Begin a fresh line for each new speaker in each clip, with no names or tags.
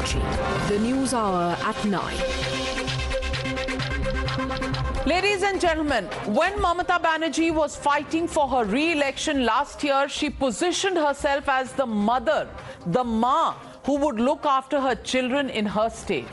watching the News Hour at 9.
Ladies and gentlemen, when Mamata Banerjee was fighting for her re-election last year, she positioned herself as the mother, the Ma, who would look after her children in her state.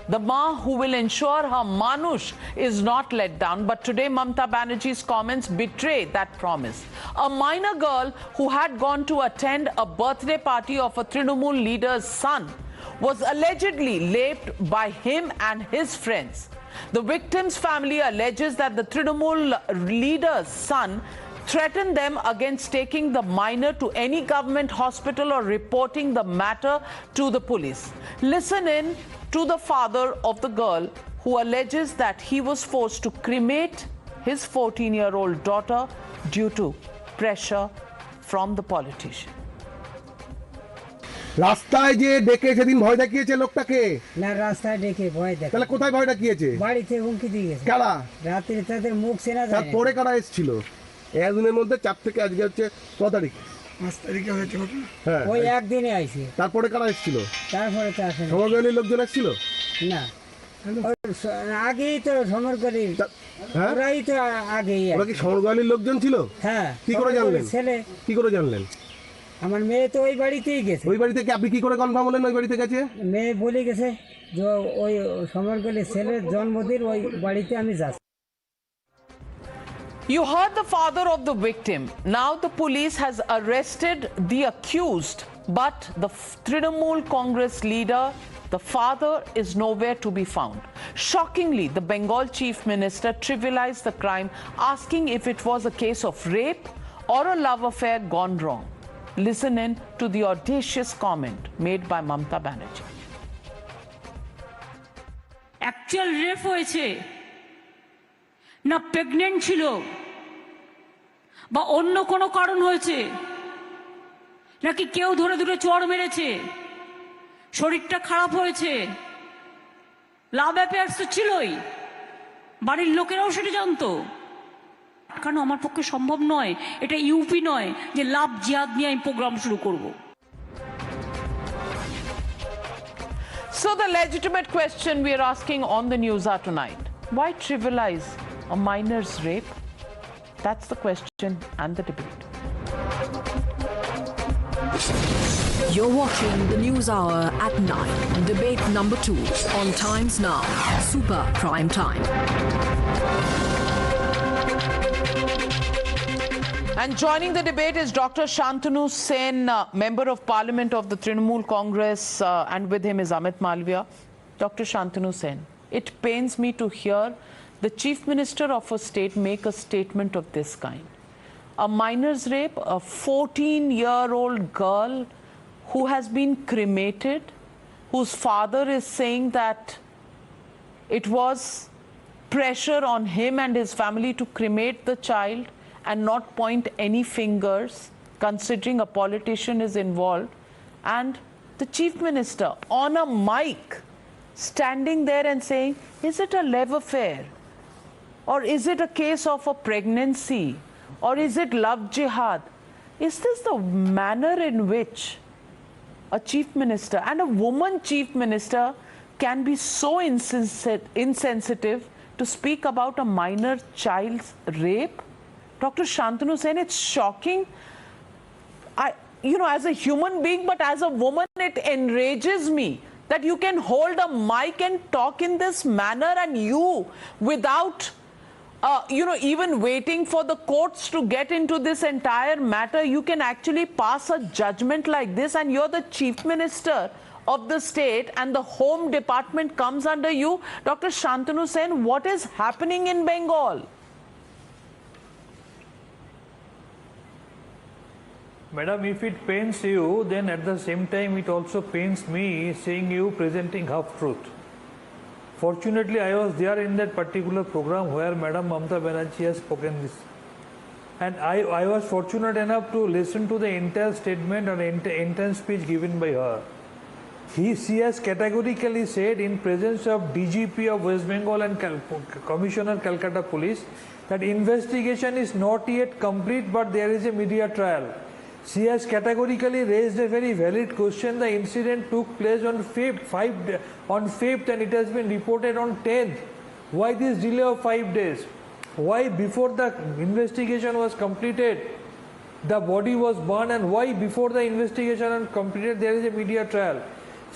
The Ma who will ensure her Manush is not let down. But today, Mamata Banerjee's comments betray that promise. A minor girl who had gone to attend a birthday party of a Trinamool leader's son was allegedly raped by him and his friends. The victim's family alleges that the Trinamool leader's son threatened them against taking the minor to any government hospital or reporting the matter to the police. Listen in to the father of the girl who alleges that he was forced to cremate his 14-year-old daughter due to pressure from the politician.
রাস্তায় যে ডেকে সেদিন ভয় দেখিয়েছে লোকটাকে
না রাস্তায় ডেকে ভয় দেখে
তাহলে কোথায় ভয় দেখিয়েছে
বাড়িতে হুমকি দিয়ে গেছে
কারা
রাতে তাদের মুখ চেনা যায়
তারপরে কারা এসেছিল একদিনের মধ্যে 4 থেকে আজকে হচ্ছে 6 তারিখ
5 তারিখে হয়েছে ঘটনা
হ্যাঁ
ওই একদিনে আইছে
তারপরে কারা এসেছিল
তারপরে তো আসেন
সমাজবাদীর লোকজন এসেছিল
না আগেই তো সমর করে
হ্যাঁ
ওরাই তো আগেই
ওরা কি সমাজবাদীর লোকজন ছিল
হ্যাঁ
কি করে জানলেন
ছেলে
কি করে জানলেন
আমার মেয়ে তো ওই বাড়িতেই গেছে
ওই বাড়ি থেকে আপনি কি করে কনফার্ম হলেন ওই বাড়িতে গেছে
মেয়ে বলে গেছে যে ওই সমরগলি ছেলের জন্মদিন ওই বাড়িতে আমি যাচ্ছি
You heard the father of the victim. Now the police has arrested the accused, but the Trinamool Congress leader, the father, is nowhere to be found. Shockingly, the Bengal chief minister trivialized the crime, asking if it was a case of rape or a love affair gone wrong. Listen in to the audacious comment made by Mamata Banerjee.
Actual rape হয়েছে না pregnant ছিল বা অন্য কোনো কারণ হয়েছে নাকি কেউ ধরে ধরে চড় মেরেছে শরীরটা খারাপ হয়েছে লাভ অ্যাফেয়ার্স তো ছিলই বাড়ির লোকেরাও সেটা জানতো কারণ আমার পক্ষে সম্ভব নয় এটা ইউপি নয় যে লাভ জিহাদ নিয়ে আমি প্রোগ্রাম শুরু করব
So the legitimate question we are asking on the news hour tonight, why trivialize a minor's rape? That's the question and the debate.
You're watching the News Hour at 9. Debate number 2 on Times Now. Super Prime Time.
And joining the debate is Dr. Shantanu Sen, Member of Parliament of the Trinamool Congress, and with him is Amit Malviya. Dr. Shantanu Sen, it pains me to hear the Chief Minister of a state make a statement of this kind. A minor's rape, a 14-year-old girl who has been cremated, whose father is saying that it was pressure on him and his family to cremate the child and not point any fingers, considering a politician is involved, and the Chief Minister on a mic standing there and saying, is it a love affair? Or is it a case of a pregnancy? Or is it love jihad? Is this the manner in which a Chief Minister and a woman Chief Minister can be so insensitive to speak about a minor child's rape? Dr. Shantanu Sen, it's shocking. As a human being, but as a woman, it enrages me that you can hold a mic and talk in this manner, and you, without, even waiting for the courts to get into this entire matter, you can actually pass a judgment like this, and you're the Chief Minister of the state, and the Home Department comes under you. Dr. Shantanu Sen, what is happening in Bengal?
Madam, if it pains you, then at the same time it also pains me seeing you presenting half-truth. Fortunately, I was there in that particular program where Madam Mamata Banerjee has spoken this. And I was fortunate enough to listen to the entire statement and entire speech given by her. She has categorically said in presence of DGP of West Bengal and Commissioner Calcutta Police that investigation is not yet complete, but there is a media trial. She has categorically raised a very valid question. The incident took place on 5th and it has been reported on 10th. Why this delay of 5 days? Why before the investigation was completed, the body was burned, and why before the investigation was completed there is a media trial?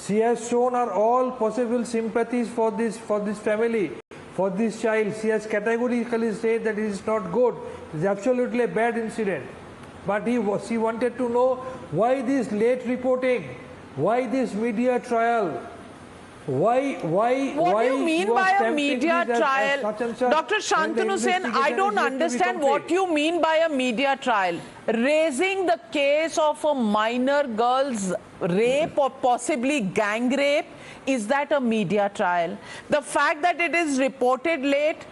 She has shown her all possible sympathies for this family, for this child. She has categorically said that it is not good. It is absolutely a bad incident. But she wanted to know why this late reporting, why this media trial, why
What do you mean by a media trial? Dr. Shantanu Sen, I don't understand what you mean by a media trial. Raising the case of a minor girl's rape or possibly gang rape, is that a media trial? The fact that it is reported late,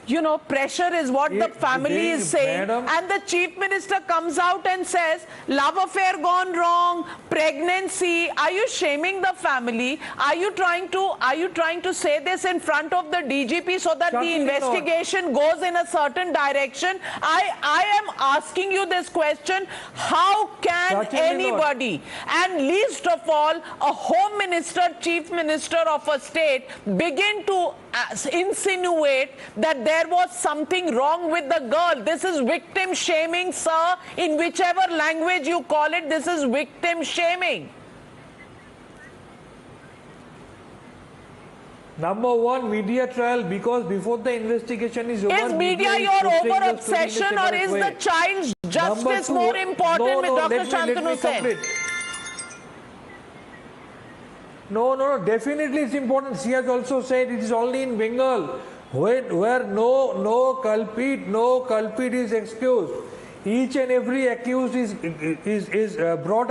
you know, pressure is what the family is saying, and the chief minister comes out and says, love affair gone wrong, pregnancy. Are you shaming the family? Are you trying to say this in front of the DGP so that the investigation goes in a certain direction? I am asking you this question: how can anybody, and least of all a home minister, chief minister of a state, begin to insinuate that there was something wrong with the girl? This is victim shaming, sir. In whichever language you call it, this is victim shaming.
Number one, media trial, because before the investigation is over,
is media your over obsession, or is the child's justice more important with Dr. Shantanu Sen?
No, definitely it's important. She has also said it is only in Bengal where no culprit is excused. Each and every accused is brought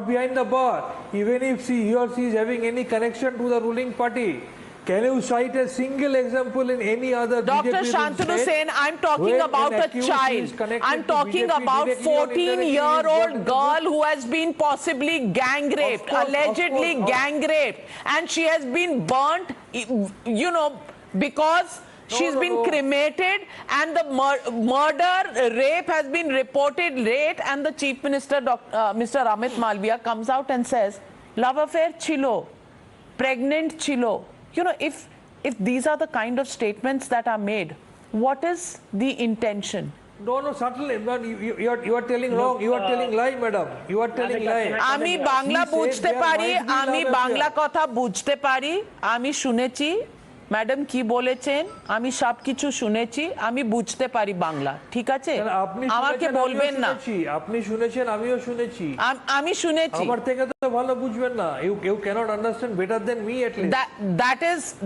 behind the bar, even if he or she is having any connection to the ruling party. Can you cite a single example in any other
Dr.
BJP
Shantanu Sen, I'm talking about a child. I'm talking about 14-year-old girl who has been possibly gang raped, allegedly gang raped, and she has been burnt, you know, because she's been cremated, and the murder, rape has been reported late, and the Chief Minister, Mr. Amit Malviya, comes out and says, love affair chilo, pregnant chilo. You know, if these are the kind of statements that are made, what is the intention?
No, certainly. You are telling wrong. You are telling lie, madam. You are telling lie.
আমি বাংলা বুঝতে পারি, আমি বাংলা কথা বুঝতে পারি, আমি শুনেছি madam কি বলেছেন, আমি সবকিছু শুনেছি, আমি বুঝতে পারি বাংলা, ঠিক আছে? আমাকে বলবেন না।
আপনি শুনেছেন, আমিও শুনেছি।
আমি শুনেছি।
আমার থেকে তো ভালো বুঝবেন না। You cannot understand better than me at least.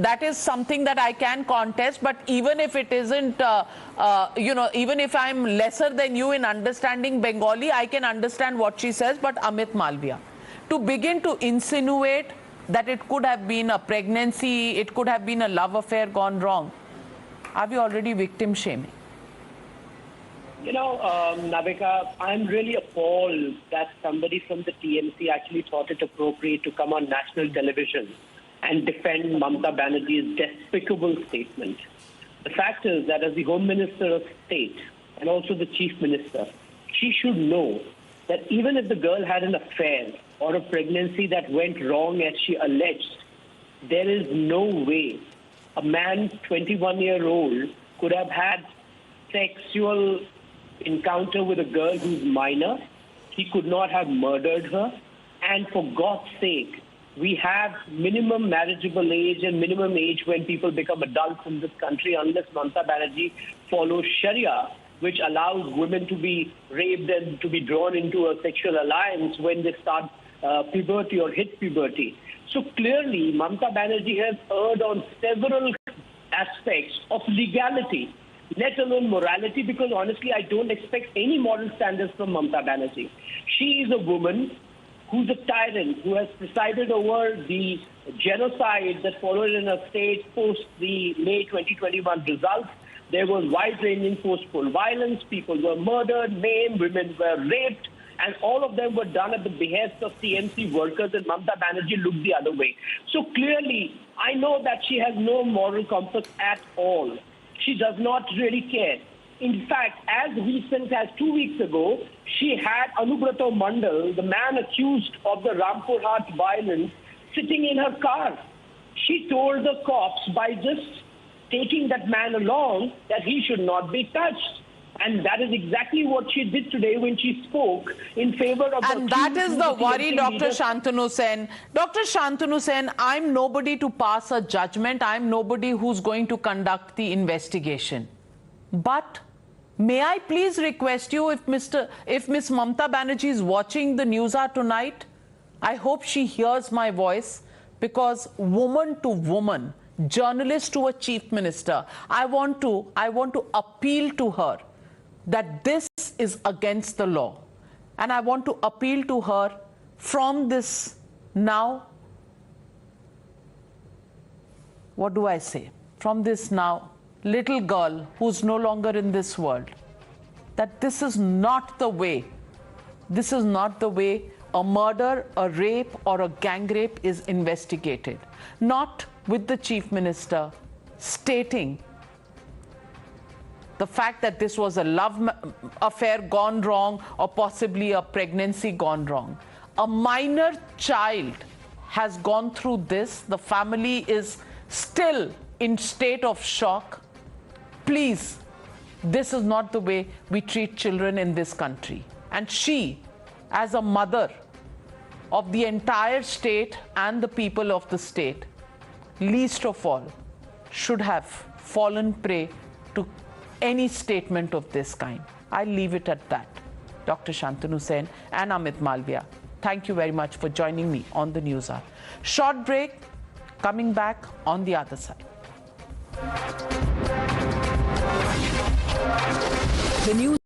That is something that I can contest, but even if it isn't, you know, even if I'm lesser than you in understanding Bengali, I can understand what she says. But Amit Malviya, to begin to insinuate that it could have been a pregnancy, it could have been a love affair gone wrong, are we already victim shaming?
You know, Navika, I'm really appalled that somebody from the TMC actually thought it appropriate to come on national television and defend Mamata Banerjee's despicable statement. The fact is that as the Home Minister of State and also the Chief Minister, she should know that even if the girl had an affair or a pregnancy that went wrong as she alleged, there is no way a man 21-year-old could have had sexual encounter with a girl who's minor. He could not have murdered her. And for God's sake, we have minimum marriageable age and minimum age when people become adults in this country, unless Mamata Banerjee follows Sharia, which allows women to be raped and to be drawn into a sexual alliance when they start puberty or hit puberty. So clearly, Mamata Banerjee has erred on several aspects of legality, let alone morality, because honestly, I don't expect any moral standards from Mamata Banerjee. She is a woman who's a tyrant, who has presided over the genocide that followed in her state post the May 2021 results. There was wide-ranging post-poll violence, people were murdered, maimed, women were raped, and all of them were done at the behest of TMC workers, and Mamata Banerjee looked the other way. So clearly, I know that she has no moral compass at all. She does not really care. In fact, as recent as 2 weeks ago, she had Anubrato Mandal, the man accused of the Rampur Haat violence, sitting in her car. She told the cops by just taking that man along that he should not be touched. And that is exactly what she did today when she spoke in favor of
and that is the worry, Dr. Shantanu Sen. Dr. Shantanu Sen, I'm nobody to pass a judgment. I'm nobody who's going to conduct the investigation. But may I please request you, if Ms. Mamta Banerjee is watching the News Hour tonight, I hope she hears my voice, because woman to woman, journalist to a chief minister, I want to appeal to her that this is against the law. And I want to appeal to her from this now, what do I say? From this now little girl who's no longer in this world, that this is not the way. This is not the way a murder, a rape, or a gang rape is investigated. Not with the chief minister stating the fact that this was a love affair gone wrong, or possibly a pregnancy gone wrong. A minor child has gone through this. The family is still in state of shock. Please, this is not the way we treat children in this country. And she, as a mother of the entire state and the people of the state, least of all, should have fallen prey to any statement of this kind. I'll leave it at that. Dr. Shantanu Sen and Amit Malviya, thank you very much for joining me on the News Hour. Short break, coming back on the other side.
The news